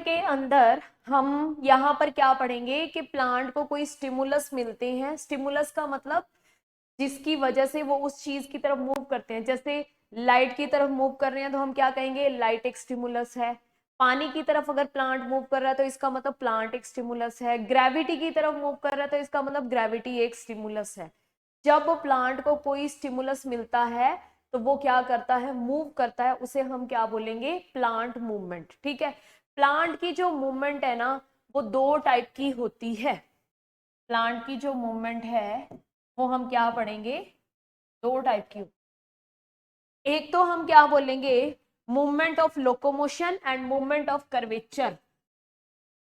के अंदर हम यहाँ पर क्या पढ़ेंगे कि प्लांट को कोई स्टिमुलस मिलते हैं। स्टिमुलस का मतलब जिसकी वजह से वो उस चीज की तरफ मूव करते हैं। जैसे लाइट की तरफ मूव कर रहे हैं तो हम क्या कहेंगे, लाइट एक स्टिमुलस है। पानी की तरफ अगर प्लांट मूव कर रहा है तो इसका मतलब प्लांट एक स्टिमुलस है। ग्रेविटी की तरफ मूव कर रहा है तो इसका मतलब ग्रेविटी एक स्टिमुलस है। जब प्लांट को कोई स्टिमुलस मिलता है तो वो क्या करता है, मूव करता है, उसे हम क्या बोलेंगे, प्लांट मूवमेंट। ठीक है। प्लांट की जो मूवमेंट है ना वो दो टाइप की होती है। प्लांट की जो मूवमेंट है वो हम क्या पढ़ेंगे, दो टाइप की। एक तो हम क्या बोलेंगे, movement of locomotion and movement of curvature.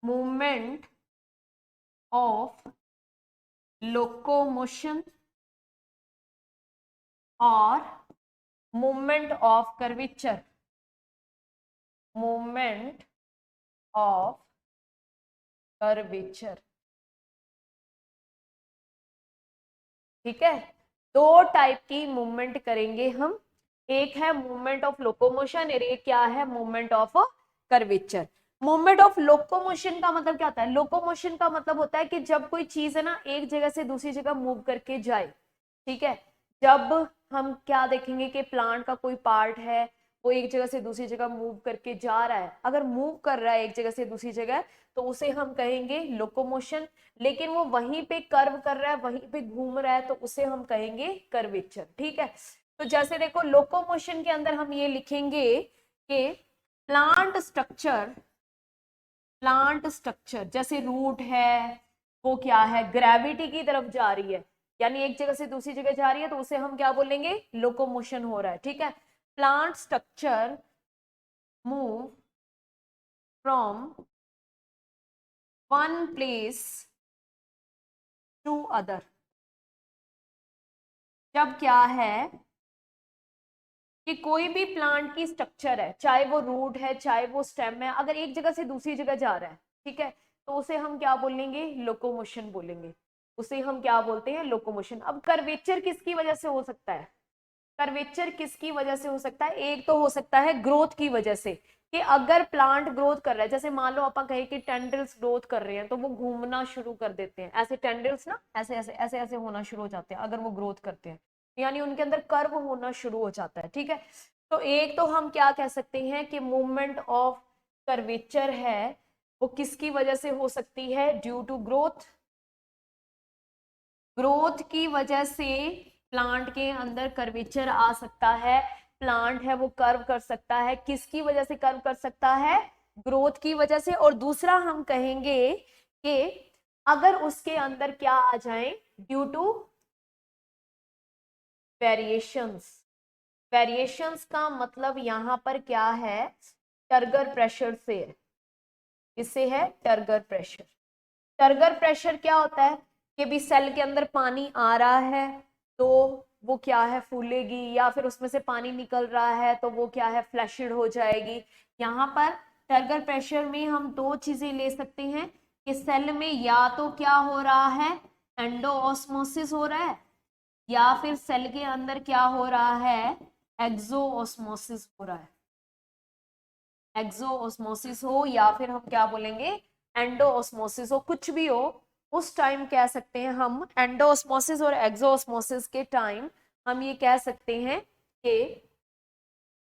Movement of locomotion और movement of curvature. Movement of curvature. ठीक है। दो टाइप की मूवमेंट करेंगे हम। एक है मूवमेंट ऑफ लोकोमोशन और एक क्या है, movement of curvature. Movement of locomotion का मतलब क्या होता है, लोकोमोशन का मतलब होता है कि जब कोई चीज है ना एक जगह से दूसरी जगह मूव करके जाए। ठीक है। जब हम क्या देखेंगे कि प्लांट का कोई पार्ट है वो एक जगह से दूसरी जगह मूव करके जा रहा है, अगर मूव कर रहा है एक जगह से दूसरी जगह तो उसे हम कहेंगे लोकोमोशन। लेकिन वो वहीं पे कर्व कर रहा है, वहीं पे घूम रहा है, तो उसे हम कहेंगे कर्वेचर। ठीक है। तो जैसे देखो लोकोमोशन के अंदर हम ये लिखेंगे कि प्लांट स्ट्रक्चर जैसे रूट है वो क्या है, ग्रेविटी की तरफ जा रही है, यानी एक जगह से दूसरी जगह जा रही है, तो उसे हम क्या बोलेंगे, लोकोमोशन हो रहा है। ठीक है। Plant structure move from one place to other. जब क्या है कि कोई भी प्लांट की स्ट्रक्चर है, चाहे वो रूट है चाहे वो स्टेम है, अगर एक जगह से दूसरी जगह जा रहा है, ठीक है, तो उसे हम क्या बोलेंगे, लोकोमोशन बोलेंगे। उसे हम क्या बोलते हैं, लोकोमोशन। अब कर्वेचर किसकी वजह से हो सकता है, कर्वेचर किसकी वजह से हो सकता है, एक तो हो सकता है ग्रोथ की वजह से, कि अगर प्लांट ग्रोथ कर रहा है, जैसे मान लो अपन कहे कि टेंड्रिल्स ग्रोथ कर रहे हैं तो वो घूमना शुरू कर देते हैं, ऐसे टेंड्रिल्स ना ऐसे ऐसे ऐसे ऐसे होना शुरू हो जाते हैं अगर वो ग्रोथ करते हैं, यानी उनके अंदर कर्व होना शुरू हो जाता है। ठीक है। तो एक तो हम क्या कह सकते हैं कि मूवमेंट ऑफ कर्वेचर है वो किसकी वजह से हो सकती है, ड्यू टू ग्रोथ। ग्रोथ की वजह से प्लांट के अंदर कर्वेचर आ सकता है। प्लांट है वो कर्व कर सकता है, किसकी वजह से कर्व कर सकता है, ग्रोथ की वजह से। और दूसरा हम कहेंगे कि अगर उसके अंदर क्या आ जाए, ड्यू टू वेरिएशंस। वेरिएशंस का मतलब यहां पर क्या है, टर्गर प्रेशर से है। इससे है टर्गर प्रेशर। टर्गर प्रेशर क्या होता है कि भी सेल के अंदर पानी आ रहा है तो वो क्या है, फूलेगी, या फिर उसमें से पानी निकल रहा है तो वो क्या है, फ्लैशिड हो जाएगी। यहाँ पर टर्गर प्रेशर में हम दो चीजें ले सकते हैं कि सेल में या तो क्या हो रहा है, एंडोऑस्मोसिस हो रहा है, या फिर सेल के अंदर क्या हो रहा है, एक्सोऑस्मोसिस हो रहा है। एक्सोऑस्मोसिस हो या फिर हम क्या बोलेंगे, एंडोऑस्मोसिस हो, कुछ भी हो, उस टाइम कह सकते हैं हम एंडोऑस्मोसिस और एक्सोऑस्मोसिस के टाइम हम ये कह सकते हैं कि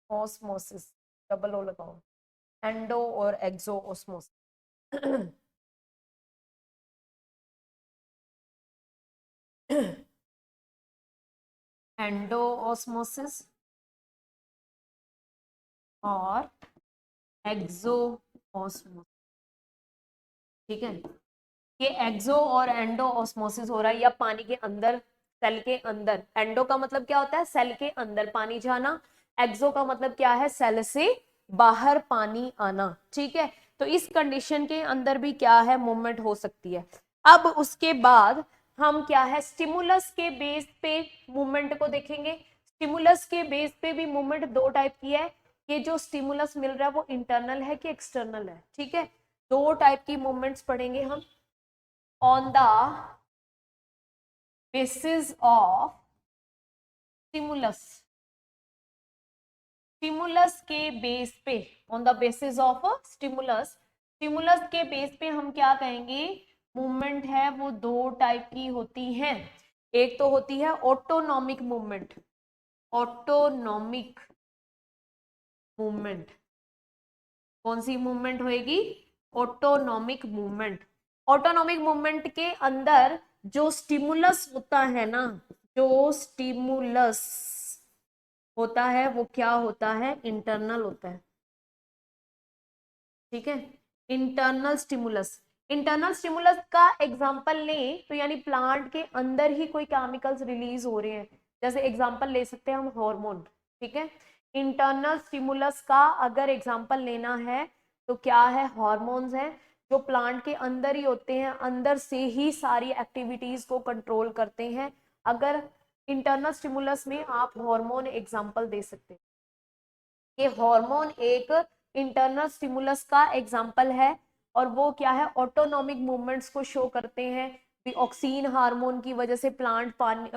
ऑस्मोसिस, डबल ओ लगाओ, एंडो और एक्सोऑस्मोसिस। एंडोऑस्मोसिस और एक्सोऑस्मोसिस। ठीक है। ये एक्सो और एंडो ऑस्मोसिस हो रहा है, या पानी के अंदर, सेल के अंदर। एंडो का मतलब क्या होता है, सेल के अंदर पानी जाना। एक्सो का मतलब क्या है, सेल से बाहर पानी आना। ठीक है। तो इस कंडीशन के अंदर भी क्या है, मूवमेंट हो सकती है। अब उसके बाद हम क्या है, स्टिमुलस के बेस पे मूवमेंट को देखेंगे। स्टिमुलस के बेस पे भी मूवमेंट दो टाइप की है। ये जो स्टिमुलस मिल रहा है वो इंटरनल है कि एक्सटर्नल है। ठीक है। दो टाइप की मूवमेंट्स पढ़ेंगे हम। on the basis of stimulus, stimulus के बेस पे, on the basis of stimulus stimulus के बेस पे हम क्या कहेंगे, मूवमेंट है वो दो टाइप की होती हैं। एक तो होती है ऑटोनॉमिक मूवमेंट, ऑटोनॉमिक मूवमेंट। कौन सी मूवमेंट होएगी, ऑटोनॉमिक मूवमेंट। ऑटोनॉमिक मूवमेंट के अंदर जो स्टिमुलस होता है ना, जो स्टिमुलस होता है वो क्या होता है, इंटरनल होता है। ठीक है, इंटरनल स्टिमुलस। इंटरनल स्टिमुलस का एग्जांपल लें तो यानी प्लांट के अंदर ही कोई केमिकल्स रिलीज हो रहे हैं, जैसे एग्जांपल ले सकते हैं हम हार्मोन। ठीक है, इंटरनल स्टिमुलस का अगर एग्जांपल लेना है तो क्या है, हार्मोन्स हैं जो प्लांट के अंदर ही होते हैं, अंदर से ही सारी एक्टिविटीज को कंट्रोल करते हैं। अगर इंटरनल स्टिमुलस में आप हार्मोन एग्जांपल दे सकते हैं, ये हार्मोन एक इंटरनल स्टिमुलस का एग्जाम्पल है, और वो क्या है, ऑटोनॉमिक मूवमेंट्स को शो करते हैं। ऑक्सीन हार्मोन की वजह से प्लांट पानी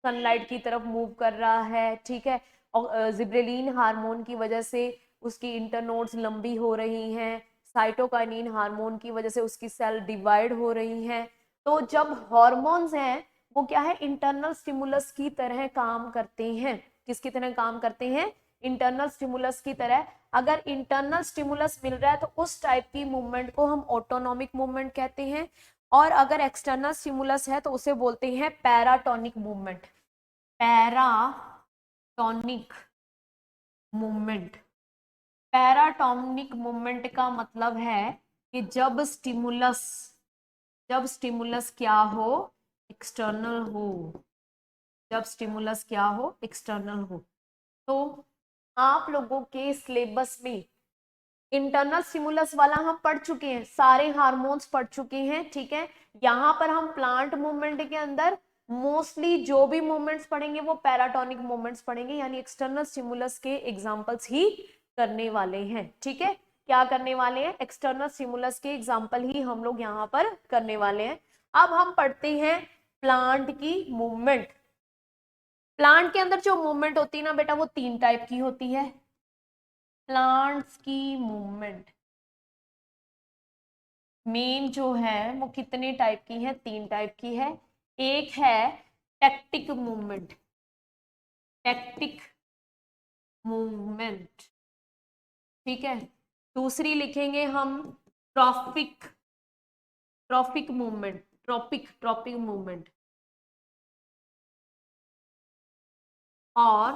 सनलाइट की तरफ मूव कर रहा है। ठीक है, और जिब्रेलिन हार्मोन की वजह से उसकी इंटरनोड्स लंबी हो रही हैं, साइटोकाइनिन हार्मोन की वजह से उसकी सेल डिवाइड हो रही हैं। तो जब हॉर्मोन्स हैं वो क्या है, इंटरनल स्टिमुलस की तरह काम करते हैं। किसकी तरह काम करते हैं, इंटरनल स्टिमुलस की तरह। अगर इंटरनल स्टिमुलस मिल रहा है तो उस टाइप की मूवमेंट को हम ऑटोनॉमिक मूवमेंट कहते हैं, और अगर एक्सटर्नल स्टिमुलस है तो उसे बोलते हैं paratonic movement. Paratonic movement. Paratonic movement का मतलब है कि जब स्टिमुलस क्या हो, एक्सटर्नल हो। जब स्टिमुलस क्या हो, एक्सटर्नल हो। तो आप लोगों के सिलेबस में इंटरनल स्टिमुलस वाला हम पढ़ चुके हैं, सारे हार्मोन्स पढ़ चुके हैं। ठीक है, यहाँ पर हम प्लांट मूवमेंट के अंदर मोस्टली जो भी मूवमेंट्स पढ़ेंगे वो पैराटोनिक मूवमेंट्स पढ़ेंगे, यानी एक्सटर्नल स्टिमुलस के एग्जांपल्स ही करने वाले हैं। ठीक है, क्या करने वाले हैं, एक्सटर्नल स्टिमुलस के एग्जांपल ही हम लोग यहाँ पर करने वाले हैं। अब हम पढ़ते हैं प्लांट की मूवमेंट। प्लांट के अंदर जो मूवमेंट होती है ना बेटा, वो तीन टाइप की होती है। प्लांट्स की मूवमेंट मेन जो है वो कितने टाइप की है, तीन टाइप की है। एक है टेक्टिक मूवमेंट, टेक्टिक मूवमेंट। ठीक है, दूसरी लिखेंगे हम trophic, trophic movement, tropic tropic movement. और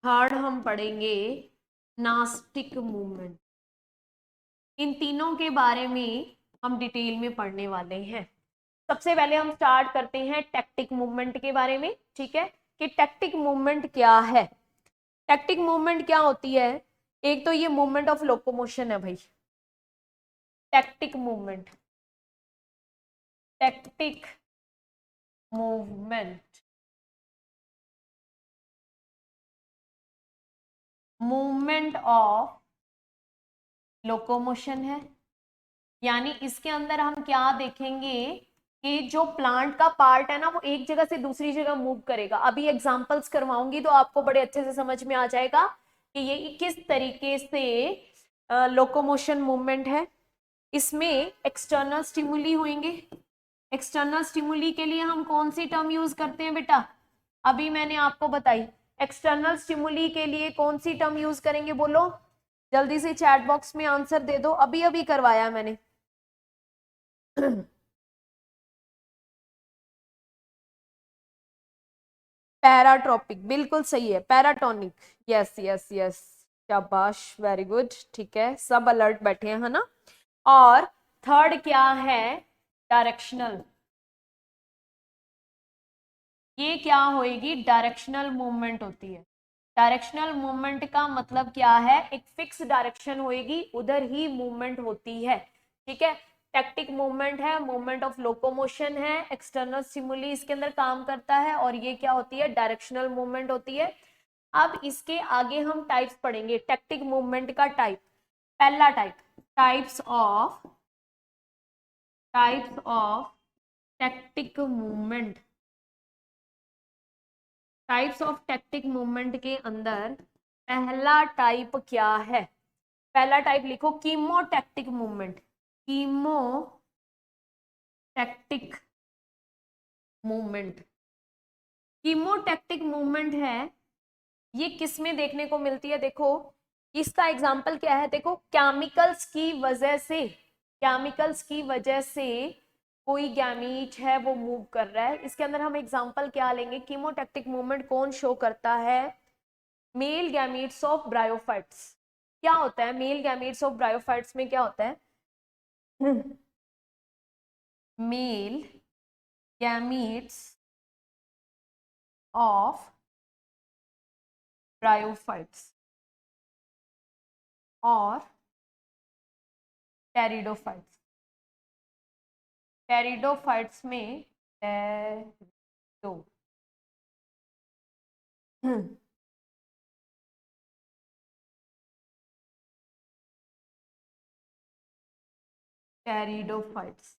थर्ड हम पढ़ेंगे नास्टिक मूवमेंट। इन तीनों के बारे में हम डिटेल में पढ़ने वाले हैं। सबसे पहले हम स्टार्ट करते हैं टैक्टिक मूवमेंट के बारे में। ठीक है, कि टैक्टिक मूवमेंट क्या है। टैक्टिक मूवमेंट क्या होती है, एक तो ये मूवमेंट ऑफ लोकोमोशन है भाई, tactic movement, tactic movement, movement of locomotion है। यानी इसके अंदर हम क्या देखेंगे कि जो प्लांट का पार्ट है ना वो एक जगह से दूसरी जगह मूव करेगा। अभी एग्जांपल्स करवाऊंगी तो आपको बड़े अच्छे से समझ में आ जाएगा कि ये किस तरीके से लोकोमोशन मूवमेंट है। इसमें एक्सटर्नल स्टिमुली होंगे। एक्सटर्नल स्टिमुली के लिए हम कौन सी टर्म यूज करते हैं बेटा, अभी मैंने आपको बताई। एक्सटर्नल स्टिमुली के लिए कौन सी टर्म यूज करेंगे, बोलो जल्दी से, चैट बॉक्स में आंसर दे दो, अभी अभी करवाया मैंने। पैराट्रॉपिक बिल्कुल सही है, पैराटोनिक, यस यस यस, शाबाश, वेरी गुड। ठीक है, सब अलर्ट बैठे हैं, है ना। और थर्ड क्या है, डायरेक्शनल। ये क्या होएगी, डायरेक्शनल मूवमेंट होती है। डायरेक्शनल मूवमेंट का मतलब क्या है, एक फिक्स डायरेक्शन होएगी, उधर ही मूवमेंट होती है। ठीक है, टैक्टिक मूवमेंट है, मूवमेंट ऑफ लोकोमोशन है, एक्सटर्नल स्टिमुली इसके अंदर काम करता है, और ये क्या होती है, डायरेक्शनल मूवमेंट होती है। अब इसके आगे हम टाइप्स पढ़ेंगे, टैक्टिक मूवमेंट का टाइप। पहला type, types of tactic movement. Types of tactic movement के अंदर पहला टाइप क्या है, पहला टाइप लिखो कीमोटैक्टिक मूवमेंट, कीमोटैक्टिक मूवमेंट। कीमोटैक्टिक मूवमेंट है, ये किस में देखने को मिलती है? देखो इसका एग्जाम्पल क्या है, देखो केमिकल्स की वजह से, केमिकल्स की वजह से कोई गैमीट है वो मूव कर रहा है। इसके अंदर हम एग्जाम्पल क्या लेंगे? कीमोटैक्टिक मूवमेंट कौन शो करता है? Male gametes of bryophytes. क्या होता है मेल गैमीट्स ऑफ ब्रायोफाइट्स में? क्या होता है? मेल गैमीट्स ऑफ ब्रायोफाइट्स और टेरिडोफाइट्स। टेरिडोफाइट्स में टेरिडो टेरिडोफाइट्स,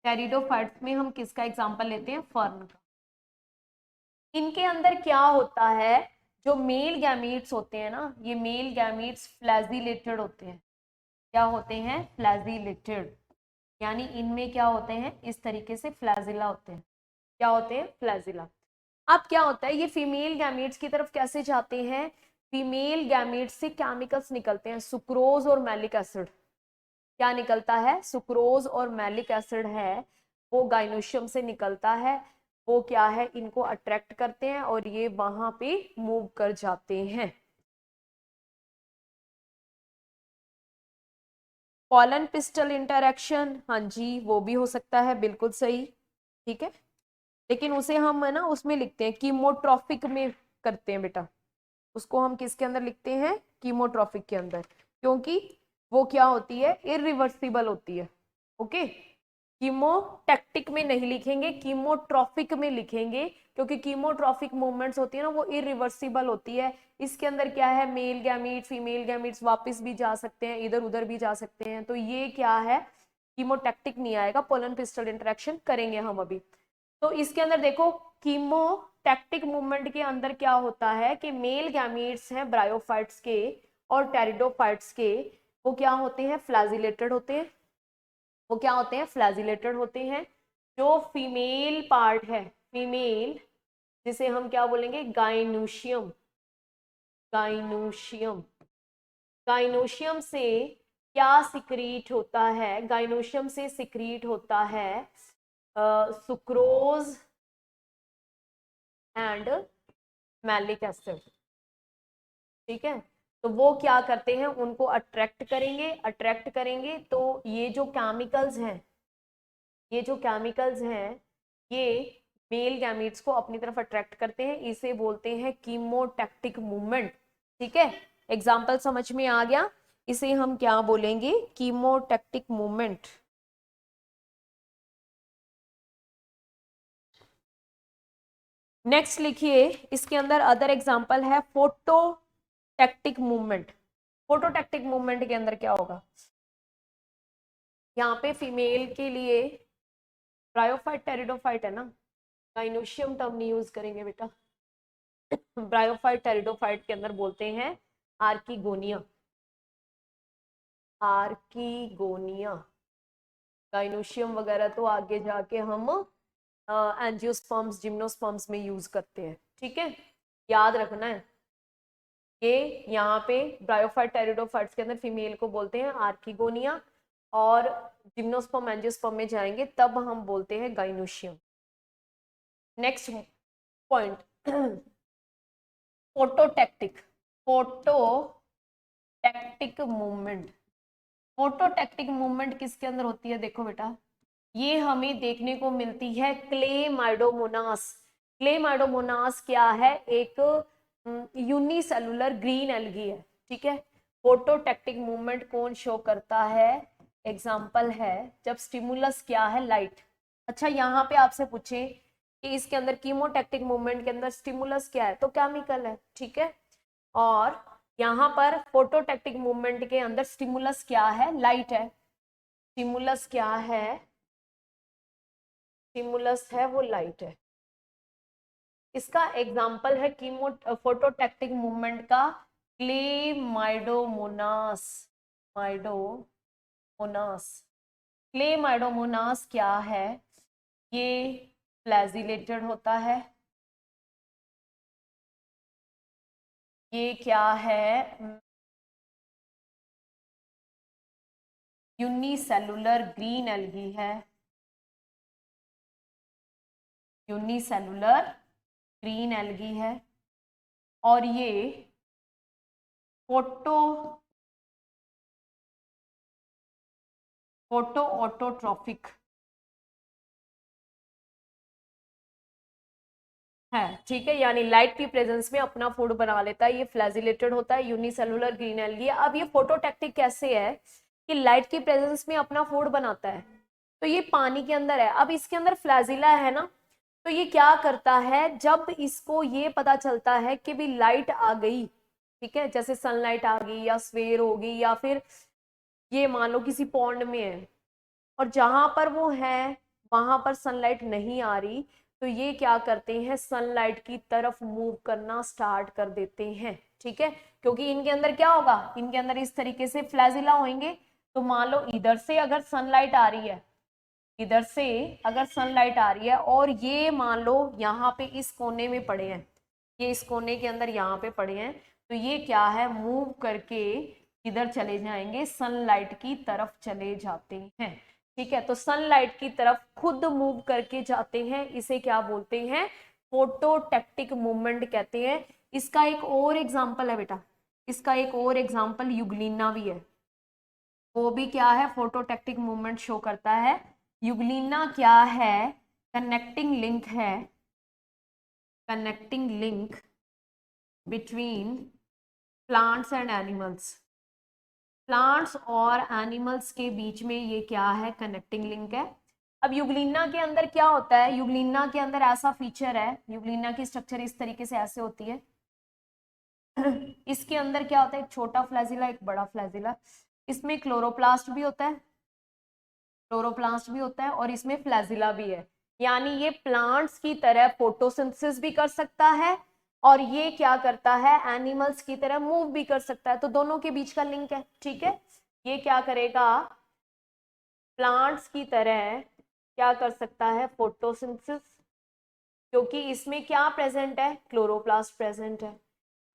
टेरिडोफाइट्स में हम किसका एग्जांपल लेते हैं? फर्न का। इनके अंदर क्या होता है? जो मेल गैमीट्स होते हैं ना, ये मेल गैमीट्स फ्लैजिलेटेड होते हैं। क्या होते हैं? फ्लैजिलेटेड, यानी इनमें क्या होते हैं? इस तरीके से फ्लैजिला होते हैं। क्या होते हैं? फ्लैजिला। अब क्या होता है, ये फीमेल गैमीट्स की तरफ कैसे जाते हैं? फीमेल गैमीट्स से केमिकल्स निकलते हैं, सुक्रोज और मैलिक एसिड। क्या निकलता है? सुक्रोज और मैलिक एसिड है, वो गाइनोशियम से निकलता है। वो क्या है? इनको अट्रैक्ट करते हैं और ये वहां पे मूव कर जाते हैं। पॉलन पिस्टल इंटरेक्शन, हाँ जी वो भी हो सकता है, बिल्कुल सही, ठीक है। लेकिन उसे हम है ना उसमें लिखते हैं कीमोट्रॉफिक में करते हैं बेटा। उसको हम किसके अंदर लिखते हैं? कीमोट्रॉफिक के अंदर, क्योंकि वो क्या होती है? इरिवर्सिबल होती है। ओके, कीमोटैक्टिक में नहीं लिखेंगे, कीमोट्रॉफिक में लिखेंगे, क्योंकि कीमोट्रॉफिक मूवमेंट्स होती है ना वो इरिवर्सिबल होती है। इसके अंदर क्या है? मेल गैमीट फीमेल गैमीट्स वापस भी जा सकते हैं, इधर उधर भी जा सकते हैं, तो ये क्या है? कीमोटैक्टिक नहीं आएगा, पोलन पिस्टल इंटरेक्शन करेंगे हम अभी। तो इसके अंदर देखो कीमोटैक्टिक मूवमेंट के अंदर क्या होता है कि मेल गैमीट्स हैं ब्रायोफाइट्स के और टेरिडोफाइट्स के, वो क्या होते हैं? फ्लैजिलेटेड होते हैं। वो क्या होते हैं? फ्लैजिलेटेड होते हैं। जो फीमेल पार्ट है, फीमेल, जिसे हम क्या बोलेंगे? Gynoecium, gynoecium. गाइनोशियम से क्या सिक्रीट होता है? गाइनोशियम से सिक्रीट होता है सुक्रोज एंड मैलिक एसिड, ठीक है। तो वो क्या करते हैं? उनको अट्रैक्ट करेंगे, अट्रैक्ट करेंगे तो ये जो केमिकल्स हैं, ये जो केमिकल्स हैं, ये मेल गैमीट्स को अपनी तरफ अट्रैक्ट करते हैं, इसे बोलते हैं कीमोटैक्टिक मूवमेंट, ठीक है। एग्जाम्पल समझ में आ गया? इसे हम क्या बोलेंगे? कीमोटैक्टिक मूवमेंट। नेक्स्ट लिखिए, इसके अंदर अदर एग्जाम्पल है फोटोटैक्टिक मूवमेंट। फोटोटैक्टिक मूवमेंट के अंदर क्या होगा? यहाँ पे फीमेल के लिए ब्रायोफाइट टेरिडोफाइट है ना, गाइनोशियम टर्म नहीं यूज करेंगे बेटा। ब्रायोफाइट टेरिडोफाइट के अंदर बोलते हैं आर्कीगोनिया, आर्कीगोनिया। गाइनोशियम वगैरह तो आगे जाके हम एंजियोस्पर्म्स जिम्नोस्पर्म्स में यूज करते हैं, ठीक है, याद रखना है। ये यहाँ पे ब्रायोफाइट टेरिडोफाइट्स के अंदर फीमेल को बोलते हैं आर्कीगोनिया, और जिम्नोस्पर्म एंजियोस्पर्म में जाएंगे तब हम बोलते हैं gynoecium. Next point, phototactic, phototactic movement. Phototactic movement किसके अंदर होती है? देखो बेटा, ये हमें देखने को मिलती है क्लेमाइडोमोनास। क्लेमाइडोमोनास क्या है? एक यूनिसेलुलर ग्रीन एल्गी है, ठीक है। फोटोटैक्टिक मूवमेंट कौन शो करता है? एग्जाम्पल है जब स्टिमुलस क्या है? लाइट। अच्छा, यहाँ पे आपसे पूछे कि इसके अंदर कीमोटैक्टिक मूवमेंट के अंदर स्टिमुलस क्या है, तो केमिकल है, ठीक है। और यहाँ पर फोटोटैक्टिक मूवमेंट के अंदर स्टिमुलस क्या है? लाइट है। स्टिमुलस क्या है? स्टिमुलस है वो लाइट है। इसका एग्जाम्पल है कीमो फोटोटैक्टिक मूवमेंट का क्लेमाइडोमोनास, माइडोमोनास, क्लेमाइडोमोनास क्या है? ये फ्लैजिलेटेड होता है। ये क्या है? यूनिसेलुलर ग्रीन एल्गी है। यूनिसेलुलर ग्रीन एल्गी है। और ये फोटो ऑटोट्रॉफिक है। ठीक है, यानी लाइट की प्रेजेंस में अपना फूड बना लेता है। ये फ्लैजिलेटेड होता है, यूनिसेलुलर ग्रीन एल्गी। अब ये फोटोटैक्टिक कैसे है कि लाइट की प्रेजेंस में अपना फूड बनाता है? तो ये पानी के अंदर है। अब इसके अंदर फ्लैजिला है ना, तो ये क्या करता है, जब इसको ये पता चलता है कि भी लाइट आ गई, ठीक है, जैसे सनलाइट आ गई या सवेर हो गई, या फिर ये मान लो किसी पॉन्ड में है और जहां पर वो है वहां पर सनलाइट नहीं आ रही, तो ये क्या करते हैं, सनलाइट की तरफ मूव करना स्टार्ट कर देते हैं। ठीक है, क्योंकि इनके अंदर क्या होगा, इनके अंदर इस तरीके से फ्लैजिला होंगे। तो मान लो इधर से अगर सनलाइट आ रही है, इधर से अगर सनलाइट आ रही है और ये मान लो यहाँ पे इस कोने में पड़े हैं, ये इस कोने के अंदर यहाँ पे पड़े हैं, तो ये क्या है, मूव करके इधर चले जाएंगे, सनलाइट की तरफ चले जाते हैं। ठीक है, तो सनलाइट की तरफ खुद मूव करके जाते हैं, इसे क्या बोलते हैं, फोटोटैक्टिक मूवमेंट कहते हैं। इसका एक और एग्जाम्पल है बेटा, इसका एक और एग्जाम्पल यूग्लिना भी है। वो भी क्या है, फोटोटैक्टिक मूवमेंट शो करता है। यूग्लिना क्या है, कनेक्टिंग लिंक है, connecting link between plants and animals. Plants और एनिमल्स के बीच में ये क्या है, कनेक्टिंग लिंक है। अब यूग्लिना के अंदर क्या होता है, यूग्लिना के अंदर ऐसा फीचर है, यूग्लिना की स्ट्रक्चर इस तरीके से ऐसे होती है। इसके अंदर क्या होता है, एक छोटा फ्लैजिला, एक बड़ा फ्लैजिला। इसमें क्लोरोप्लास्ट भी होता है, क्लोरोप्लास्ट भी होता है, और इसमें फ्लैजिला भी है। यानी ये प्लांट्स की तरह फोटोसिंथेसिस भी कर सकता है, और ये क्या करता है, एनिमल्स की तरह मूव भी कर सकता है। तो दोनों के बीच का लिंक है। ठीक है, ये क्या करेगा, प्लांट्स की तरह क्या कर सकता है, फोटोसिंथेसिस, क्योंकि इसमें क्या प्रेजेंट है, क्लोरोप्लास्ट प्रेजेंट है।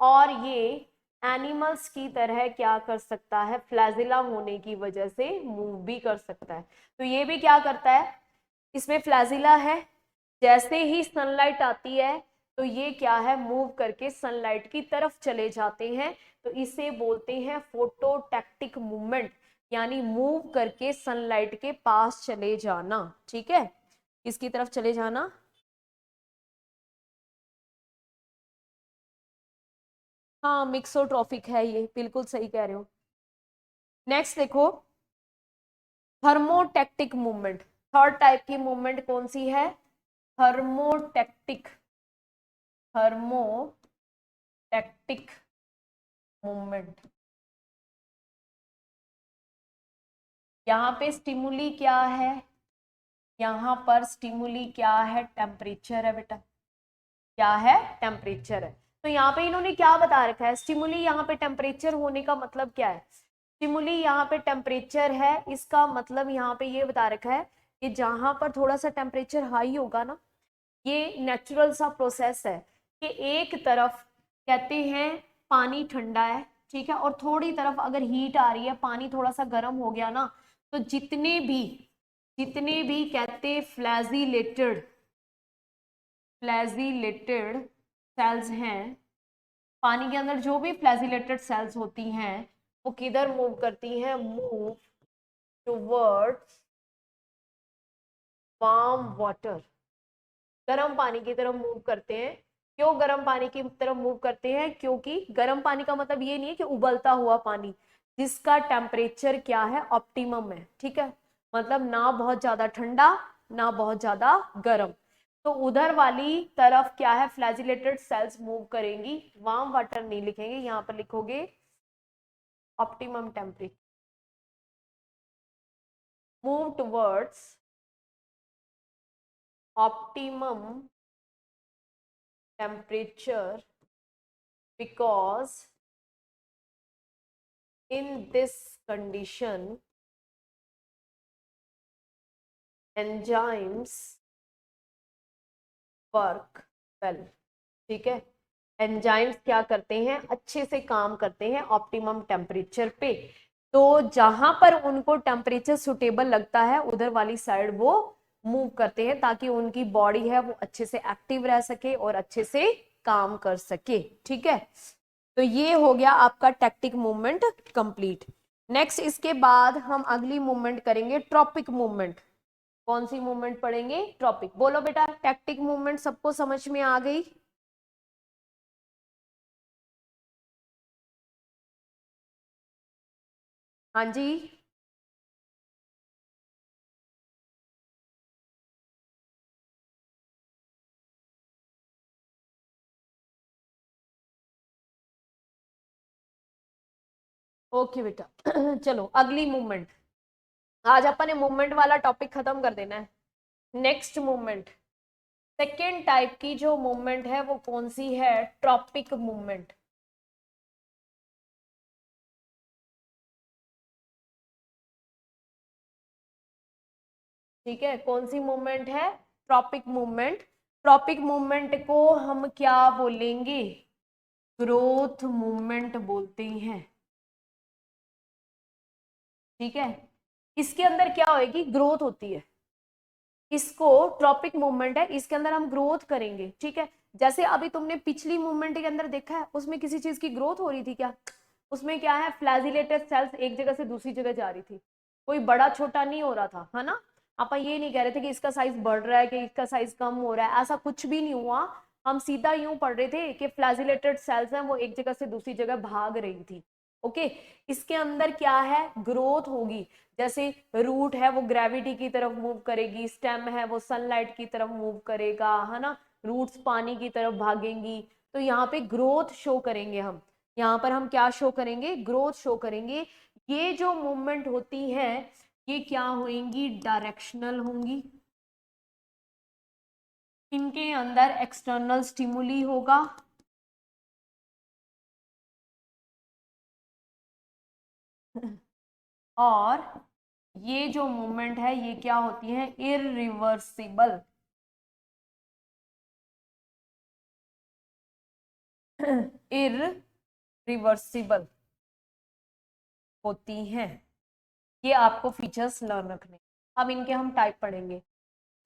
और ये एनिमल्स की तरह क्या कर सकता है, फ्लैजिला होने की वजह से मूव भी कर सकता है। तो ये भी क्या करता है, इसमें फ्लैजिला है, जैसे ही सनलाइट आती है तो ये क्या है, मूव करके सनलाइट की तरफ चले जाते हैं। तो इसे बोलते हैं फोटोटैक्टिक मूवमेंट, यानी मूव करके सनलाइट के पास चले जाना। ठीक है, किसकी तरफ चले जाना, हाँ मिक्सोट्रॉफिक है, ये बिल्कुल सही कह रहे हो। नेक्स्ट देखो, थर्मोटैक्टिक मूवमेंट। थर्ड टाइप की मूवमेंट कौन सी है, थर्मोटैक्टिक, थर्मोटैक्टिक मूवमेंट। यहाँ पे स्टिमुली क्या है, यहाँ पर स्टिमुली क्या है, टेम्परेचर है बेटा, क्या है, टेम्परेचर है। तो यहाँ पे इन्होंने क्या बता रखा है, स्टिमुली यहाँ पे टेम्परेचर होने का मतलब क्या है, स्टिमुली यहाँ पे टेम्परेचर है, इसका मतलब यहाँ पे ये बता रखा है कि जहां पर थोड़ा सा टेम्परेचर हाई होगा ना, ये नेचुरल सा प्रोसेस है कि एक तरफ कहते हैं पानी ठंडा है, ठीक है, और थोड़ी तरफ अगर हीट आ रही है, पानी थोड़ा सा गर्म हो गया ना, तो जितने भी कहते फ्लैजिलेटेड, फ्लैजिलेटेड सेल्स हैं, पानी के अंदर जो भी फ्लैजिलेटेड सेल्स होती हैं, वो किधर मूव करती हैं, मूव टुवर्ड्स वार्म वाटर, गर्म पानी की तरफ मूव करते हैं। क्यों गर्म पानी की तरफ मूव करते हैं, क्योंकि गर्म पानी का मतलब ये नहीं है कि उबलता हुआ पानी, जिसका टेम्परेचर क्या है, ऑप्टिमम है। ठीक है, मतलब ना बहुत ज्यादा ठंडा ना बहुत ज्यादा गर्म। तो उधर वाली तरफ क्या है, फ्लैजिलेटेड सेल्स मूव करेंगी, वार्म वाटर नहीं लिखेंगे, यहाँ पर लिखोगे optimum temperature, move towards optimum temperature because in this condition enzymes work well. ठीक है, एंजाइम्स क्या करते हैं, अच्छे से काम करते हैं ऑप्टिमम टेम्परेचर पे। तो जहां पर उनको टेम्परेचर सुटेबल लगता है उधर वाली साइड वो मूव करते हैं, ताकि उनकी बॉडी है वो अच्छे से एक्टिव रह सके और अच्छे से काम कर सके। ठीक है, तो ये हो गया आपका टैक्टिक मूवमेंट कंप्लीट। नेक्स्ट इसके बाद हम अगली मूवमेंट करेंगे ट्रॉपिक मूवमेंट। कौन सी मूवमेंट पढ़ेंगे, ट्रॉपिक। बोलो बेटा, टैक्टिक मूवमेंट सबको समझ में आ गई? हाँ जी, ओके बेटा। चलो अगली मूवमेंट। आज अपन ने मूवमेंट वाला टॉपिक खत्म कर देना है। नेक्स्ट मूवमेंट, सेकेंड टाइप की जो मूवमेंट है वो कौन सी है, ट्रॉपिक मूवमेंट। ठीक है, कौन सी मूवमेंट है, ट्रॉपिक मूवमेंट। ट्रॉपिक मूवमेंट को हम क्या बोलेंगे, ग्रोथ मूवमेंट बोलते हैं। ठीक है, इसके अंदर क्या होएगी, ग्रोथ होती है। इसको ट्रॉपिक मूवमेंट है, इसके अंदर हम ग्रोथ करेंगे। ठीक है, जैसे अभी तुमने पिछली मूवमेंट के अंदर देखा है, उसमें किसी चीज की ग्रोथ हो रही थी क्या? उसमें क्या है, फ्लैजिलेटेड सेल्स एक जगह से दूसरी जगह जा रही थी, कोई बड़ा छोटा नहीं हो रहा था, है ना। अपन ये नहीं कह रहे थे कि इसका साइज बढ़ रहा है कि इसका साइज कम हो रहा है, ऐसा कुछ भी नहीं हुआ। हम सीधा यूं पढ़ रहे थे कि फ्लैजिलेटेड सेल्स हैं वो एक जगह से दूसरी जगह भाग रही थी। ओके, इसके अंदर क्या है, ग्रोथ होगी। जैसे रूट है वो ग्रेविटी की तरफ मूव करेगी, स्टेम है वो सनलाइट की तरफ मूव करेगा, है ना, रूट्स पानी की तरफ भागेंगी। तो यहाँ पे ग्रोथ शो करेंगे हम। यहाँ पर हम क्या शो करेंगे, ग्रोथ शो करेंगे। ये जो मूवमेंट होती है ये क्या होंगी, डायरेक्शनल होंगी। इनके अंदर एक्सटर्नल स्टिमुली होगा और ये जो मूवमेंट है ये क्या होती है, इरिवर्सिबल। इरिवर्सिबल होती हैं। ये आपको फीचर्स लर्न रखने। अब इनके हम टाइप पढ़ेंगे।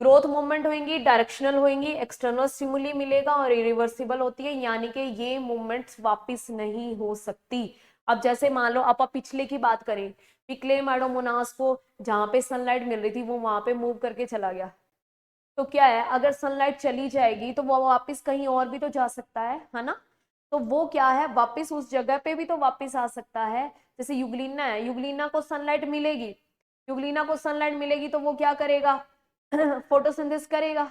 ग्रोथ मूवमेंट होंगी, डायरेक्शनल होंगी, एक्सटर्नल स्टिमुली मिलेगा और इरिवर्सिबल होती है, यानी कि ये मूवमेंट्स वापस नहीं हो सकती। अब जैसे मान लो आप पिछले की बात करें, पिछले मैडोमोनास को जहां पे सनलाइट मिल रही थी वो वहां पे मूव करके चला गया, तो क्या है, अगर सनलाइट चली जाएगी तो वो वापस कहीं और भी तो जा सकता है ना। तो वो क्या है, वापस उस जगह पे भी तो वापस आ सकता है। जैसे युगलिना है, युगलिना को सनलाइट मिलेगी, युगलिना को सनलाइट मिलेगी तो वो क्या करेगा, फोटोसिंथेसिस करेगा।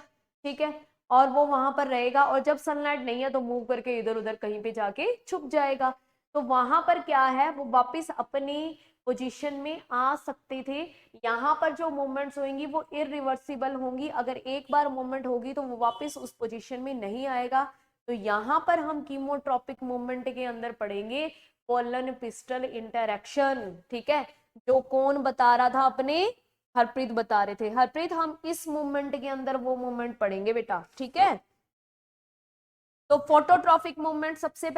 ठीक है, और वो वहां पर रहेगा, और जब सनलाइट नहीं है तो मूव करके इधर उधर कहीं पे जाके छुप जाएगा। तो वहां पर क्या है, वो वापस अपनी पोजीशन में आ सकते थे। यहाँ पर जो मूवमेंट्स होंगी वो इरिवर्सिबल होंगी, अगर एक बार मूवमेंट होगी तो वो वापस उस पोजीशन में नहीं आएगा। तो यहाँ पर हम कीमोट्रॉपिक मूवमेंट के अंदर पढ़ेंगे पोलन पिस्टल इंटरैक्शन। ठीक है, जो कौन बता रहा था, अपने हरप्रीत बता रहे थे। हरप्रीत, हम इस मूवमेंट के अंदर वो मूवमेंट पढ़ेंगे बेटा। ठीक है, तो फोटोट्रॉफिक मूवमेंट सबसे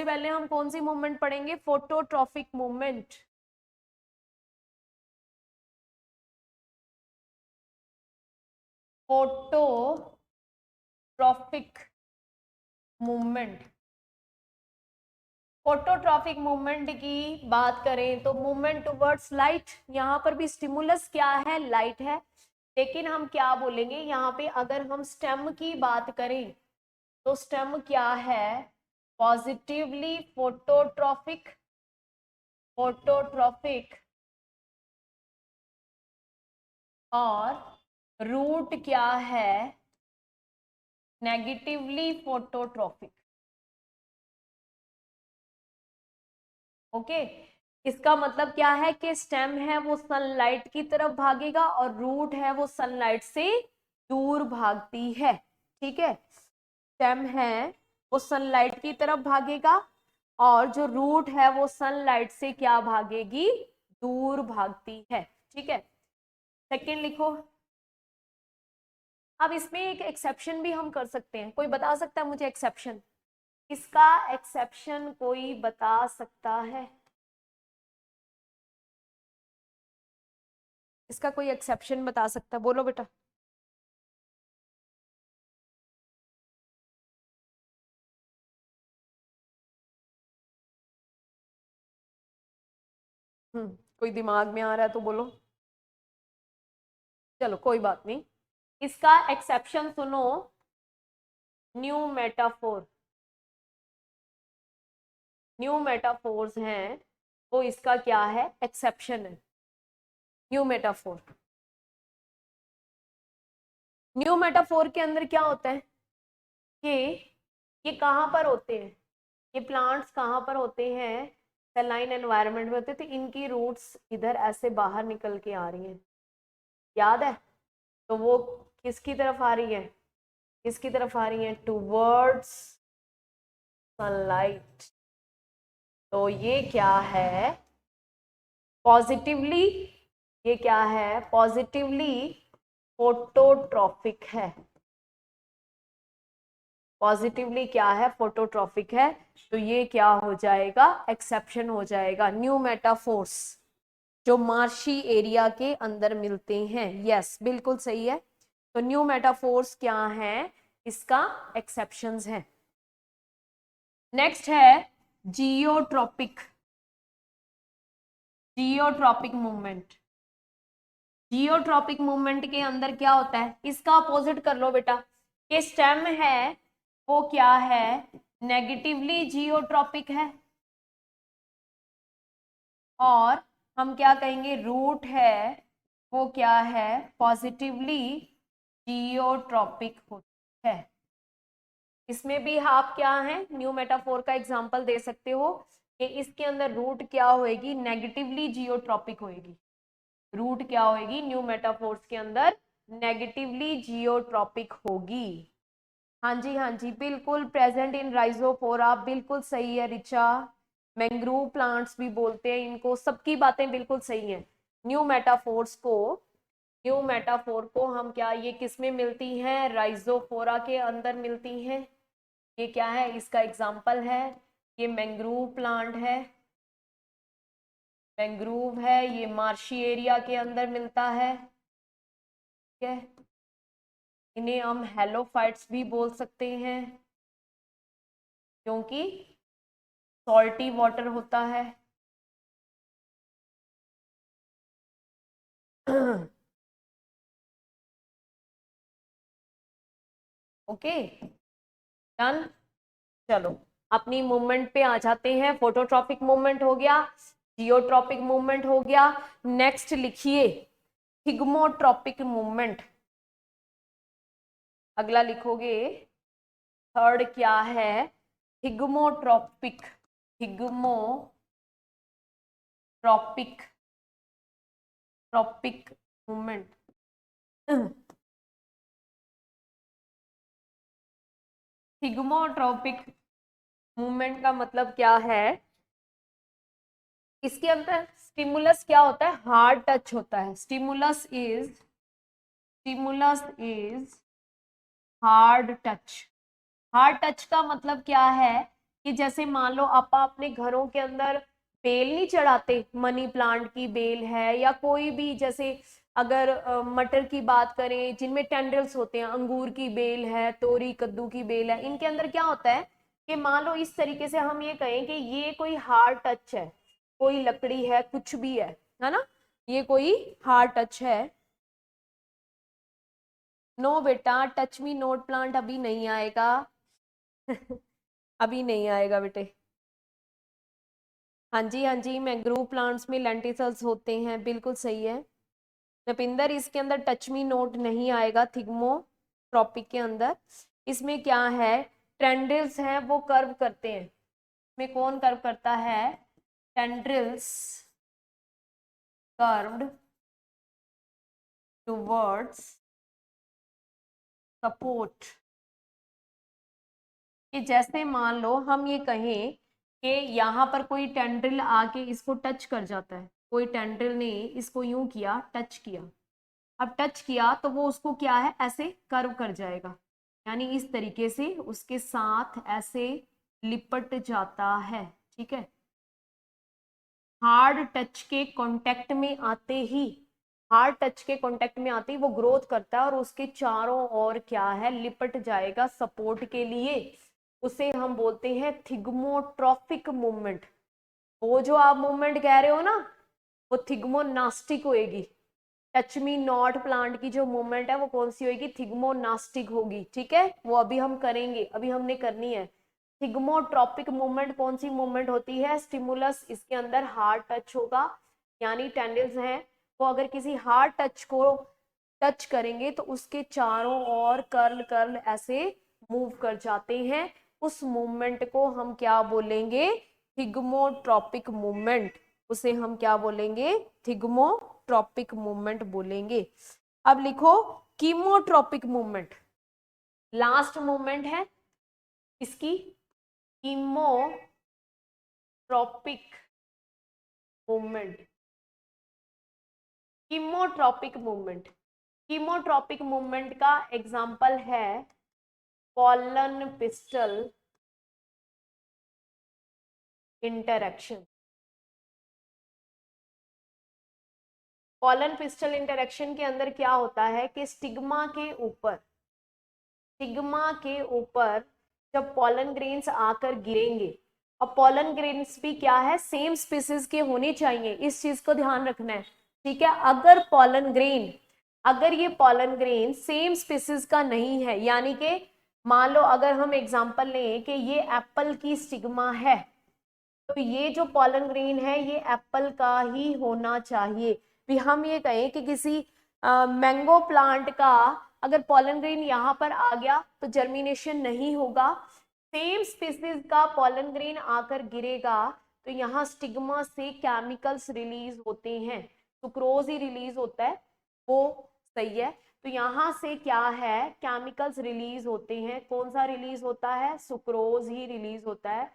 पहले हम कौन सी मूवमेंट पढ़ेंगे, phototrophic movement. Phototrophic movement. Phototrophic movement की बात करें तो मूवमेंट टुवर्ड्स लाइट, यहाँ पर भी स्टिमुलस क्या है, लाइट है। लेकिन हम क्या बोलेंगे यहाँ पे, अगर हम स्टेम की बात करें तो स्टेम क्या है, पॉजिटिवली फोटोट्रॉफिक, फोटोट्रॉफिक। और रूट क्या है, नेगेटिवली फोटोट्रॉफिक। ओके, इसका मतलब क्या है कि स्टेम है वो सनलाइट की तरफ भागेगा और रूट है वो सनलाइट से दूर भागती है। ठीक है, स्टेम है वो सनलाइट की तरफ भागेगा और जो रूट है वो सनलाइट से क्या भागेगी, दूर भागती है। ठीक है, सेकेंड लिखो। अब इसमें एक एक्सेप्शन भी हम कर सकते हैं, कोई बता सकता है मुझे एक्सेप्शन, इसका एक्सेप्शन कोई बता सकता है? इसका कोई एक्सेप्शन बता सकता है, बोलो बेटा। कोई दिमाग में आ रहा है तो बोलो। चलो कोई बात नहीं, इसका एक्सेप्शन सुनो, न्यू मेटाफोर, न्यू मेटाफोर्स हैं वो इसका क्या है, एक्सेप्शन है। न्यू मेटाफोर, न्यू मेटाफोर के अंदर क्या होता है कि ये कहाँ पर होते हैं, ये प्लांट्स कहाँ पर होते हैं, सलाइन एनवायरनमेंट में होते हैं, तो इनकी रूट्स इधर ऐसे बाहर निकल के आ रही हैं, याद है? तो वो किसकी तरफ आ रही है, किसकी तरफ आ रही है, टूवर्ड्स सनलाइट। तो ये क्या है, पॉजिटिवली, ये क्या है, पॉजिटिवली फोटोट्रॉपिक है, पॉजिटिवली क्या है, फोटोट्रॉपिक है। तो ये क्या हो जाएगा, एक्सेप्शन हो जाएगा। न्यू मेटाफोर्स जो मार्शी एरिया के अंदर मिलते हैं, यस बिल्कुल सही है। तो न्यू मेटाफोर्स क्या है, इसका एक्सेप्शंस है। नेक्स्ट है geotropic, geotropic movement. Geotropic movement के अंदर क्या होता है, इसका अपोजिट कर लो बेटा, कि स्टेम है वो क्या है, नेगेटिवली जियोट्रॉपिक है, और हम क्या कहेंगे, रूट है वो क्या है, पॉजिटिवली जियोट्रॉपिक होता है। इसमें भी आप क्या है, न्यू मेटाफोर का एग्जांपल दे सकते हो कि इसके अंदर रूट क्या होएगी, नेगेटिवली जियोट्रॉपिक होएगी। रूट क्या होएगी न्यू मेटाफोर्स के अंदर, नेगेटिवली जियोट्रॉपिक होगी। हाँ जी, हाँ जी, बिल्कुल प्रेजेंट इन राइजोफोरा, बिल्कुल सही है रिचा। मैंग्रोव प्लांट्स भी बोलते हैं इनको, सबकी बातें बिल्कुल सही हैं। न्यू मेटाफोर्स को, न्यू मेटाफोर को हम क्या, ये किस में मिलती हैं, राइजोफोरा के अंदर मिलती हैं। ये क्या है, इसका एग्जाम्पल है, ये मैंग्रोव प्लांट है, मैंग्रोव है, ये मार्शी एरिया के अंदर मिलता है। ठीक है, इन्हें हम हेलोफाइट्स भी बोल सकते हैं क्योंकि सॉल्टी वाटर होता है। Okay, done. चलो अपनी मूवमेंट पे आ जाते हैं, फोटोट्रॉपिक मूवमेंट हो गया, जियोट्रॉपिक मूवमेंट हो गया। नेक्स्ट लिखिए हिग्मोट्रॉपिक मूवमेंट, अगला लिखोगे। थर्ड क्या है, हिग्मोट्रॉपिक, हिग्मोट्रॉपिक, ट्रॉपिक मूवमेंट। हिग्मोट्रॉपिक मूवमेंट का मतलब क्या है, इसके अंदर स्टिमुलस क्या होता है, हार्ड टच होता है। Stimulus is hard touch. Hard touch का मतलब क्या है कि जैसे मान लो आप अपने घरों के अंदर बेल नहीं चढ़ाते, मनी प्लांट की बेल है या कोई भी, जैसे अगर मटर की बात करें जिनमें टेंड्रिल्स होते हैं, अंगूर की बेल है, तोरी कद्दू की बेल है, इनके अंदर क्या होता है कि मान लो इस तरीके से हम ये कहें कि ये कोई हार्ड टच है, कोई लकड़ी है, कुछ भी है ना, ये कोई हार्ड टच है। नो बेटा, टच मी नोट प्लांट अभी नहीं आएगा। अभी नहीं आएगा बेटे। हाँ जी, हाँ जी, मैंग्रोव प्लांट्स में लेंटिसल्स होते हैं, बिल्कुल सही है नपिंदर। इसके अंदर टच मी नोट नहीं आएगा थिग्मो ट्रॉपिक के अंदर। इसमें क्या है, टेंड्रिल्स हैं वो कर्व करते हैं, इसमें कौन कर्व करता है, टेंड्रिल्स कर्व्ड टुवर्ड्स सपोर्ट। कि जैसे मान लो हम ये कहें कि यहाँ पर कोई टेंड्रिल आके इसको टच कर जाता है, कोई टेंड्रिल ने इसको यूं किया, टच किया। अब टच किया तो वो उसको क्या है, ऐसे कर्व कर जाएगा, यानी इस तरीके से उसके साथ ऐसे लिपट जाता है। ठीक है, हार्ड टच के कांटेक्ट में आते ही, हार्ड टच के कांटेक्ट में आते ही वो ग्रोथ करता है और उसके चारों ओर क्या है, लिपट जाएगा सपोर्ट के लिए। उसे हम बोलते हैं थिग्मोट्रॉफिक मूवमेंट। वो जो आप मूवमेंट कह रहे हो ना, वो थिग्मोनास्टिक होएगी। टच मी नॉट प्लांट की जो मूवमेंट है वो कौन सी होगी, थिग्मोनास्टिक होगी। ठीक है, वो अभी हम करेंगे, अभी हमने करनी है। थिग्मोट्रॉपिक मूवमेंट कौन सी मूवमेंट होती है, स्टिमुलस इसके अंदर हार्ड टच होगा, यानी टेंडल्स हैं वो अगर किसी हार्ड टच को टच करेंगे तो उसके चारों ओर कर्ल कर्ल ऐसे मूव कर जाते हैं। उस मूवमेंट को हम क्या बोलेंगे, थिग्मोट्रॉपिक मूवमेंट। उसे हम क्या बोलेंगे, थिग्मोट्रॉपिक मूवमेंट बोलेंगे। अब लिखो कीमोट्रॉपिक मूवमेंट, लास्ट मूवमेंट है इसकी, chemotropic movement. Chemotropic movement, chemotropic movement का एग्जांपल है pollen pistol interaction. Pollen pistol interaction के अंदर क्या होता है कि स्टिग्मा के ऊपर, स्टिग्मा के ऊपर जब पॉलन ग्रेन्स आकर गिरेंगे, अब पॉलन ग्रेन्स भी क्या है, सेम स्पीसीज के होने चाहिए, इस चीज को ध्यान रखना है। ठीक है, अगर पॉलन ग्रेन, अगर ये पॉलन ग्रेन सेम स्पीसीज का नहीं है, यानी कि मान लो अगर हम एग्जांपल लें कि ये एप्पल की स्टिग्मा है, तो ये जो पॉलन ग्रेन है ये एप्पल का ही होना चाहिए। भी हम ये कहें कि किसी मैंगो प्लांट का अगर पॉलन ग्रेन यहाँ पर आ गया तो जर्मिनेशन नहीं होगा। सेम स्पीसीज का पॉलन ग्रेन आकर गिरेगा तो यहाँ स्टिग्मा से केमिकल्स रिलीज होते हैं, सुक्रोज ही रिलीज होता है, वो सही है। तो यहाँ से क्या है, केमिकल्स रिलीज होते हैं, कौन सा रिलीज होता है, सुक्रोज ही रिलीज होता है,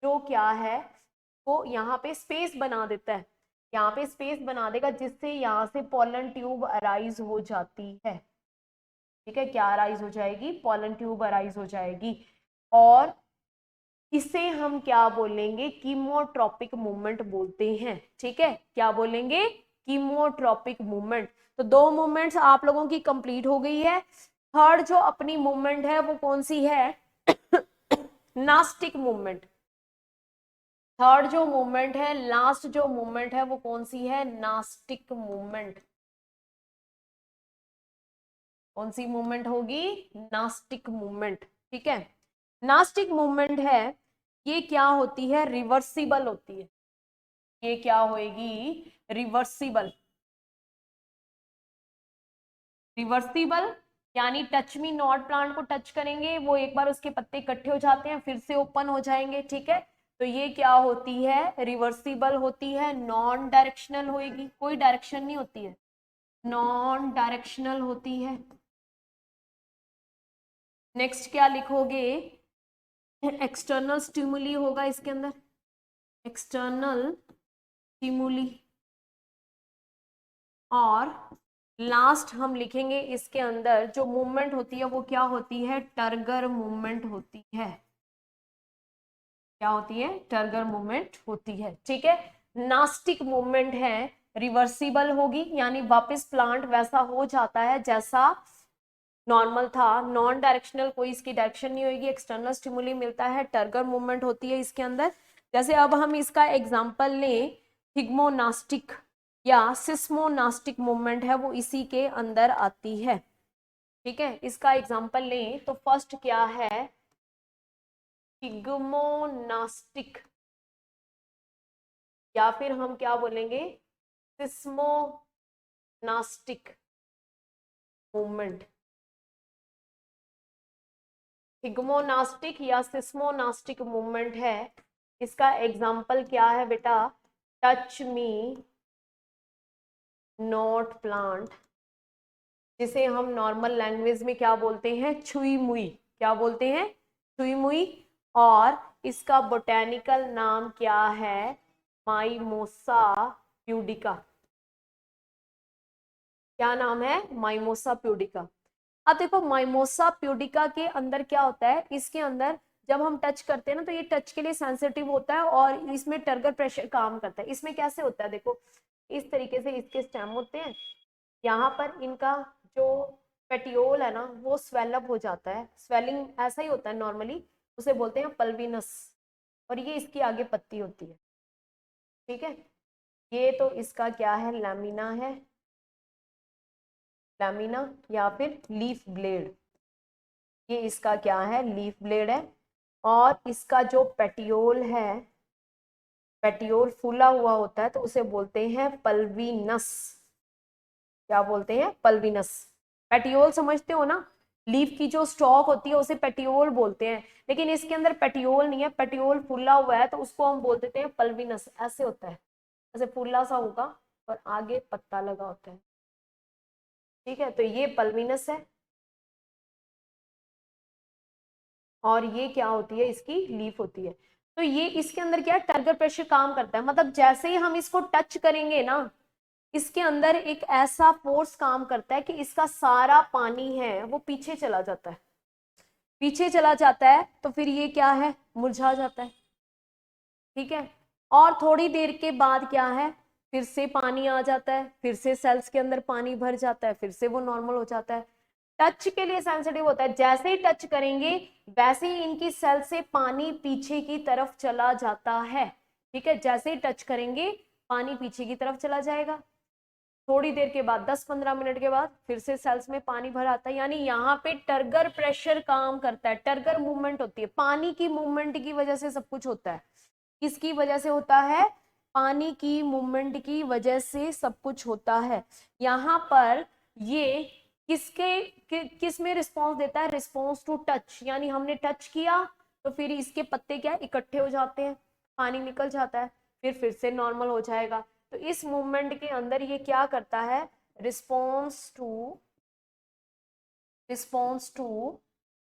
जो क्या है वो यहाँ पे स्पेस बना देता है, यहाँ पे स्पेस बना देगा जिससे यहाँ से पॉलन ट्यूब अराइज हो जाती है। ठीक है, क्या अराइज हो जाएगी, पॉलन ट्यूब अराइज हो जाएगी, और इसे हम क्या बोलेंगे, कीमोट्रॉपिक मूवमेंट बोलते हैं। ठीक है, क्या बोलेंगे, कीमोट्रॉपिक मूवमेंट। तो दो मूवमेंट्स आप लोगों की कंप्लीट हो गई है। थर्ड जो अपनी मूवमेंट है वो कौन सी है, नास्टिक मूवमेंट। थर्ड जो मूवमेंट है, लास्ट जो मूवमेंट है वो कौन सी है, नास्टिक मूवमेंट। कौन सी मूवमेंट होगी, नास्टिक मूवमेंट। ठीक है, नास्टिक मूवमेंट है, ये क्या होती है, रिवर्सिबल होती है। ये क्या होएगी, रिवर्सिबल। रिवर्सिबल यानी टच मी नॉट प्लांट को टच करेंगे, वो एक बार उसके पत्ते इकट्ठे हो जाते हैं फिर से ओपन हो जाएंगे। ठीक है, तो ये क्या होती है, रिवर्सिबल होती है, नॉन डायरेक्शनल होएगी, कोई डायरेक्शन नहीं होती है, नॉन डायरेक्शनल होती है। नेक्स्ट क्या लिखोगे, एक्सटर्नल स्टिमुली होगा इसके अंदर, एक्सटर्नल स्टिमुली। और लास्ट हम लिखेंगे इसके अंदर जो मूवमेंट होती है वो क्या होती है, टर्गर मूवमेंट होती है। क्या होती है, टर्गर मूवमेंट होती है। ठीक है, नास्टिक मूवमेंट है, रिवर्सिबल होगी, यानी वापस प्लांट वैसा हो जाता है जैसा नॉर्मल था, नॉन डायरेक्शनल, कोई इसकी डायरेक्शन नहीं होगी, एक्सटर्नल स्टिमुली मिलता है, टर्गर मूवमेंट होती है इसके अंदर। जैसे अब हम इसका एग्जांपल लें, थिग्मोनास्टिक या सिस्मोनास्टिक मूवमेंट है वो इसी के अंदर आती है। ठीक है, इसका एग्जांपल लें तो फर्स्ट क्या है, थिग्मोनास्टिक, या फिर हम क्या बोलेंगे, सिस्मोनास्टिक मूवमेंट। थिग्मोनास्टिक या सिस्मोनास्टिक मूवमेंट है, इसका एग्जाम्पल क्या है बेटा, टच मी नॉट प्लांट, जिसे हम नॉर्मल लैंग्वेज में क्या बोलते हैं, छुई मुई। क्या बोलते हैं, छुई मुई। और इसका बोटेनिकल नाम क्या है? Mimosa pudica. क्या नाम है? Mimosa pudica. अब देखो माइमोसा प्यूडिका के अंदर क्या होता है, इसके अंदर जब हम टच करते हैं ना तो ये टच के लिए सेंसिटिव होता है और इसमें टर्गर प्रेशर काम करता है। इसमें कैसे होता है, देखो इस तरीके से इसके स्टेम होते हैं, यहाँ पर इनका जो पेटियोल है ना वो स्वेलअप हो जाता है, स्वेलिंग ऐसा ही होता है नॉर्मली, उसे बोलते हैं पल्विनस। और ये इसकी आगे पत्ती होती है, ठीक है। ये तो इसका क्या है, लैमिना है, लैमिना या फिर लीफ ब्लेड। ये इसका क्या है, लीफ ब्लेड है। और इसका जो पेटियोल है, पेटियोल फूला हुआ होता है तो उसे बोलते हैं पल्विनस। क्या बोलते हैं? पल्विनस। पेटियोल समझते हो ना, लीफ की जो स्टॉक होती है उसे पेटियोल बोलते हैं, लेकिन इसके अंदर पेटियोल नहीं है, पेटियोल फूला हुआ है तो उसको हम बोल देते हैं पल्विनस। ऐसे होता है, ऐसे फूला सा होगा और आगे पत्ता लगा होता है, ठीक है। तो ये पल्विनस है और ये क्या होती है, इसकी लीफ होती है। तो ये इसके अंदर क्या है, टर्गर प्रेशर काम करता है, मतलब जैसे ही हम इसको टच करेंगे ना, इसके अंदर एक ऐसा फोर्स काम करता है कि इसका सारा पानी है वो पीछे चला जाता है। पीछे चला जाता है तो फिर ये क्या है, मुरझा जाता है, ठीक है। और थोड़ी देर के बाद क्या है, फिर से पानी आ जाता है, फिर से सेल्स के अंदर पानी भर जाता है, फिर से वो नॉर्मल हो जाता है। टच के लिए सेंसिटिव होता है, जैसे ही टच करेंगे वैसे ही इनकी सेल से पानी पीछे की तरफ चला जाता है, ठीक है। जैसे ही टच करेंगे पानी पीछे की तरफ चला जाएगा, थोड़ी देर के बाद 10-15 मिनट के बाद फिर से सेल्स में पानी भर आता है। यानी यहाँ पे टर्गर प्रेशर काम करता है, टर्गर मूवमेंट होती है, पानी की मूवमेंट की वजह से सब कुछ होता है। किसकी वजह से होता है? पानी की मूवमेंट की वजह से सब कुछ होता है। यहाँ पर ये किस में रिस्पॉन्स देता है? रिस्पॉन्स टू टच, यानी हमने टच किया तो फिर इसके पत्ते क्या इकट्ठे हो जाते हैं, पानी निकल जाता है, फिर से नॉर्मल हो जाएगा। तो इस मूवमेंट के अंदर ये क्या करता है, रिस्पॉन्स टू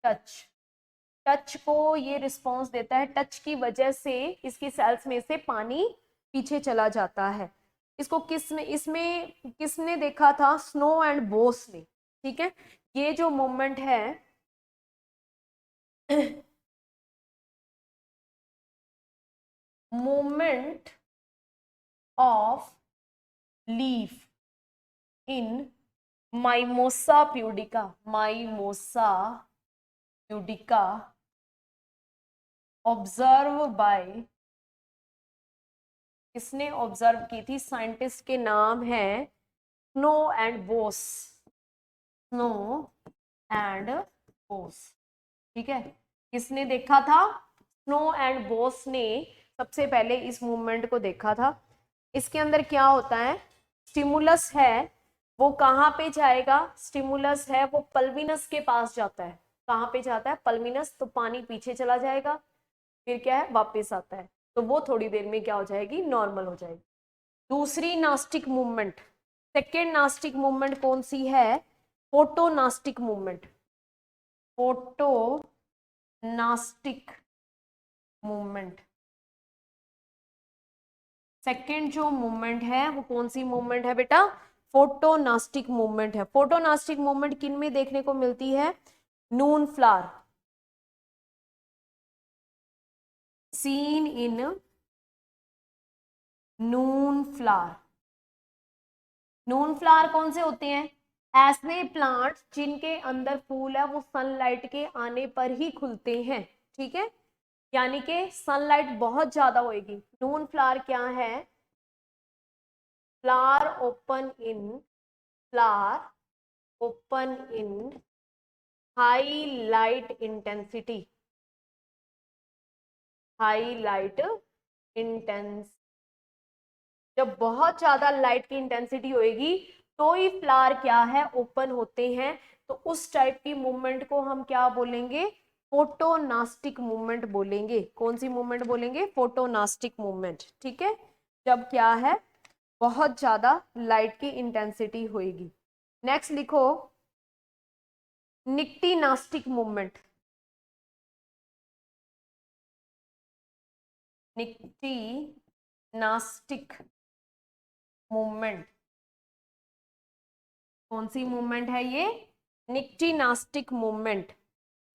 टच, टच को ये रिस्पॉन्स देता है, टच की वजह से इसकी सेल्स में से पानी पीछे चला जाता है। इसको किसने इसमें किसने देखा था? स्नो एंड बोस ने, ठीक है। ये जो मूवमेंट है movement of leaf in Mimosa pudica, Mimosa pudica observe by, किसने ऑब्जर्व की थी? साइंटिस्ट के नाम है Snow and Bose, Snow and Bose, ठीक है। किसने देखा था? स्नो एंड बोस ने सबसे पहले इस मूवमेंट को देखा था। इसके अंदर क्या होता है, स्टिमुलस है वो कहाँ पे जाएगा, स्टिमुलस है वो पल्विनस के पास जाता है। कहाँ पे जाता है? पल्विनस। तो पानी पीछे चला जाएगा, फिर क्या है, वापस आता है, तो वो थोड़ी देर में क्या हो जाएगी, नॉर्मल हो जाएगी। दूसरी nastic movement, second nastic movement कौन सी है? फोटोनास्टिक मूवमेंट, फोटोनास्टिक मूवमेंट। सेकेंड जो मूवमेंट है वो कौन सी मूवमेंट है बेटा? फोटोनास्टिक मूवमेंट है। फोटोनास्टिक मूवमेंट किन में देखने को मिलती है? Noon flower, seen in noon flower. Noon flower कौन से होते हैं? ऐसे प्लांट्स जिनके अंदर फूल है वो सनलाइट के आने पर ही खुलते हैं, ठीक है। यानी कि सनलाइट बहुत ज्यादा होगी। नून फ्लावर क्या है? Flower open in high light intensity, high light intense, जब बहुत ज्यादा लाइट की इंटेंसिटी होगी तो ही फ्लावर क्या है, ओपन होते हैं। तो उस टाइप की मूवमेंट को हम क्या बोलेंगे? फोटोनास्टिक मूवमेंट बोलेंगे। कौन सी मूवमेंट बोलेंगे? फोटोनास्टिक मूवमेंट, ठीक है। जब क्या है, बहुत ज्यादा लाइट की इंटेंसिटी होगी। नेक्स्ट लिखो निक्टिनास्टिक मूवमेंट। निक्टिनास्टिक मूवमेंट। कौन सी मूवमेंट है ये? निक्टिनास्टिक मूवमेंट।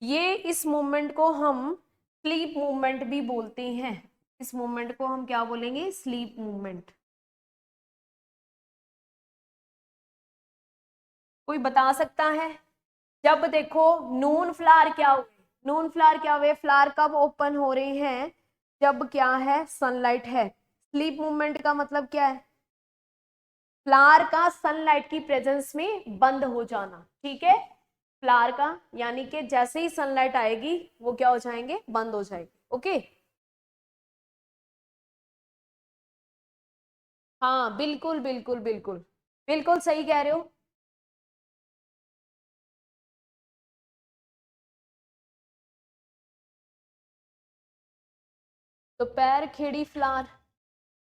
ये इस मूवमेंट को हम स्लीप मूवमेंट भी बोलते हैं। इस मूवमेंट को हम क्या बोलेंगे? Sleep movement. कोई बता सकता है? जब देखो नून फ्लावर क्या हुए, नून फ्लावर क्या हुए, फ्लावर कब ओपन हो रहे हैं? जब क्या है? सनलाइट है। स्लीप मूवमेंट का मतलब क्या है? फ्लावर का सनलाइट की प्रेजेंस में बंद हो जाना। ठीक है, फ्लावर का यानी कि जैसे ही सनलाइट आएगी वो क्या हो जाएंगे? बंद हो जाएंगे। ओके, हाँ बिल्कुल बिल्कुल बिल्कुल, बिल्कुल सही कह रहे हो। तो पैर खेड़ी फ्लावर,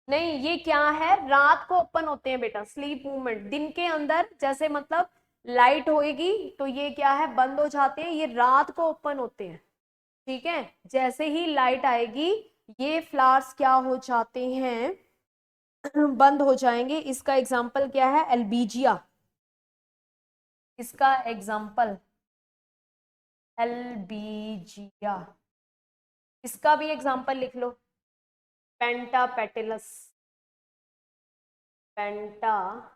नहीं ये क्या है? रात को ओपन होते हैं बेटा स्लीप मूवमेंट। दिन के अंदर जैसे मतलब लाइट होएगी तो ये क्या है? बंद हो जाते हैं। ये रात को ओपन होते हैं। ठीक है, जैसे ही लाइट आएगी ये फ्लावर्स क्या हो जाते हैं? बंद हो जाएंगे। इसका एग्जाम्पल क्या है? एल्बीजिया। इसका एग्जाम्पल एल्बीजिया। इसका भी एग्जाम्पल लिख लो, पेंटापेटिलस। पेंटापेटिलस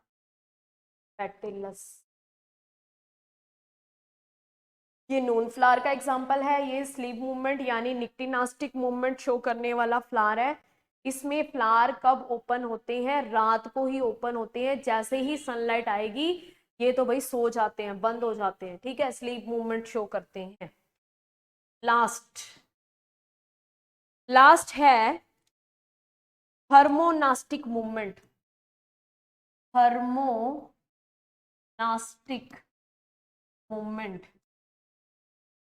ये नून फ्लावर का एग्जाम्पल है। ये स्लीप मूवमेंट यानी निक्टिनास्टिक मूवमेंट शो करने वाला फ्लावर है। इसमें फ्लावर कब ओपन होते हैं? रात को ही ओपन होते हैं। जैसे ही सनलाइट आएगी ये तो भाई सो जाते हैं, बंद हो जाते हैं। ठीक है, स्लीप मूवमेंट शो करते हैं। लास्ट, लास्ट है थर्मोनास्टिक मूवमेंट। थर्मोनास्टिक मूवमेंट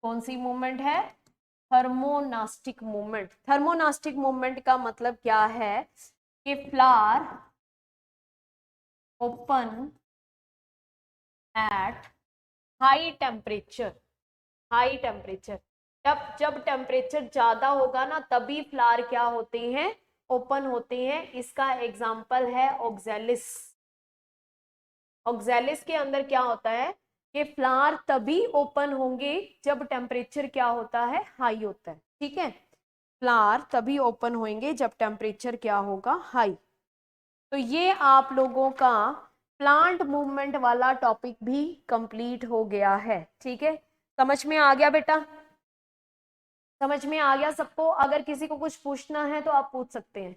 कौन सी मूवमेंट है? थर्मोनास्टिक मूवमेंट। थर्मोनास्टिक मूवमेंट का मतलब क्या है? कि flower open at high temperature. High temperature, जब जब टेम्परेचर ज्यादा होगा ना तभी फ्लावर क्या होते हैं? ओपन होते हैं। इसका एग्जाम्पल है ऑक्जेलिस। ऑक्जेलिस के अंदर क्या होता है कि फ्लावर तभी ओपन होंगे जब टेम्परेचर क्या होता है? हाई होता है। ठीक है, फ्लावर तभी ओपन होंगे जब टेम्परेचर क्या होगा? हाई। तो ये आप लोगों का प्लांट मूवमेंट वाला टॉपिक भी कंप्लीट हो गया है। ठीक है, समझ में आ गया बेटा? समझ में आ गया सबको? अगर किसी को कुछ पूछना है तो आप पूछ सकते हैं।